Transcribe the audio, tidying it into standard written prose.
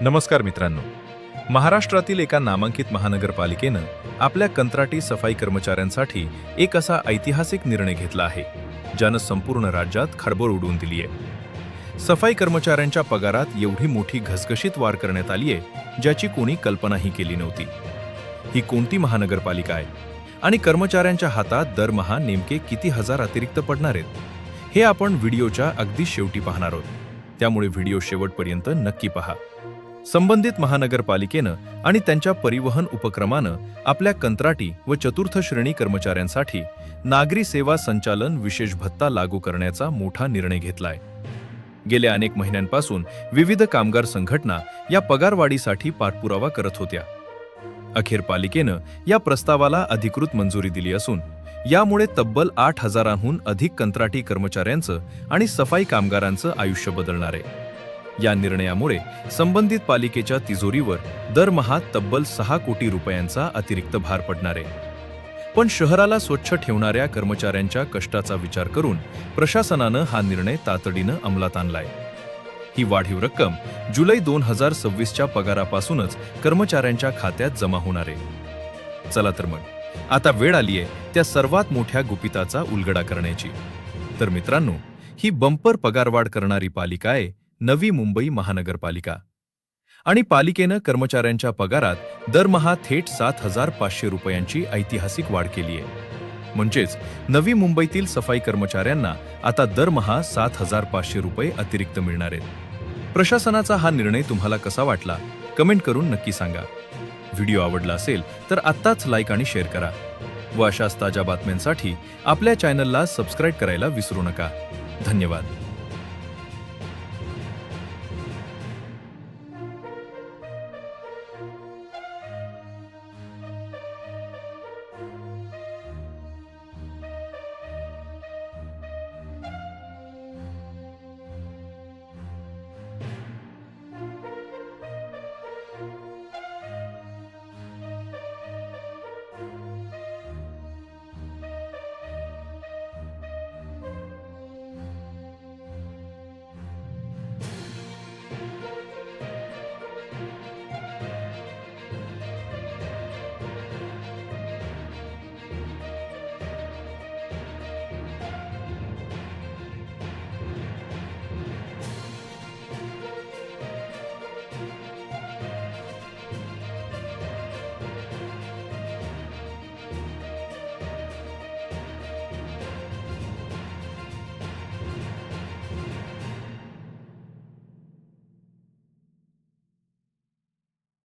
नमस्कार मित्रांनो. महाराष्ट्रातील एका नामांकित महानगरपालिकेनं आपल्या कंत्राटी सफाई कर्मचाऱ्यांसाठी एक असा ऐतिहासिक निर्णय घेतला आहे, ज्यानं संपूर्ण राज्यात खळबळ उडवून दिली आहे. सफाई कर्मचाऱ्यांच्या पगारात एवढी मोठी घसघशीत वाढ करण्यात आली आहे, ज्याची कोणी कल्पनाही केली नव्हती. ही कोणती महानगरपालिका आहे आणि कर्मचाऱ्यांच्या हातात दरमहा नेमके किती हजार अतिरिक्त पडणार आहेत, हे आपण व्हिडिओच्या अगदी शेवटी पाहणार आहोत. त्यामुळे व्हिडिओ शेवटपर्यंत नक्की पहा. संबंधित महानगरपालिकेनं आणि त्यांच्या परिवहन उपक्रमानं आपल्या कंत्राटी व चतुर्थ श्रेणी कर्मचाऱ्यांसाठी नागरी सेवा संचालन विशेष भत्ता लागू करण्याचा मोठा निर्णय घेतलाय. गेल्या अनेक महिन्यांपासून विविध कामगार संघटना या पगारवाढीसाठी पाठपुरावा करत होत्या. अखेर पालिकेनं या प्रस्तावाला अधिकृत मंजुरी दिली असून यामुळे तब्बल 8,000हून अधिक कंत्राटी कर्मचाऱ्यांचं आणि सफाई कामगारांचं आयुष्य बदलणार आहे. या निर्णयामुळे संबंधित पालिकेच्या तिजोरीवर दरमहा तब्बल 6 कोटी रुपयांचा अतिरिक्त भार पडणार आहे. पण शहराला स्वच्छ ठेवणाऱ्या कर्मचाऱ्यांच्या कष्टाचा विचार करून प्रशासनानं हा निर्णय तातडीनं अंमलात आणलाय. ही वाढीव रक्कम जुलै 2026च्या पगारापासूनच कर्मचाऱ्यांच्या खात्यात जमा होणार आहे. चला तर मग आता वेळ आली आहे त्या सर्वात मोठ्या गुपिताचा उलगडा करण्याची. तर मित्रांनो, ही बंपर पगारवाढ करणारी पालिका आहे नवी मुंबई महानगरपालिका. आणि पालिकेनं कर्मचाऱ्यांच्या पगारात दरमहा थेट 7,500 रुपयांची ऐतिहासिक वाढ केली आहे. म्हणजेच नवी मुंबईतील सफाई कर्मचाऱ्यांना आता दरमहा 7,500 रुपये अतिरिक्त मिळणार आहेत. प्रशासनाचा हा निर्णय तुम्हाला कसा वाटला, कमेंट करून नक्की सांगा. व्हिडिओ आवडला असेल तर आत्ताच लाईक आणि शेअर करा व अशाच ताज्या बातम्यांसाठी आपल्या चॅनलला सबस्क्राईब करायला विसरू नका. धन्यवाद.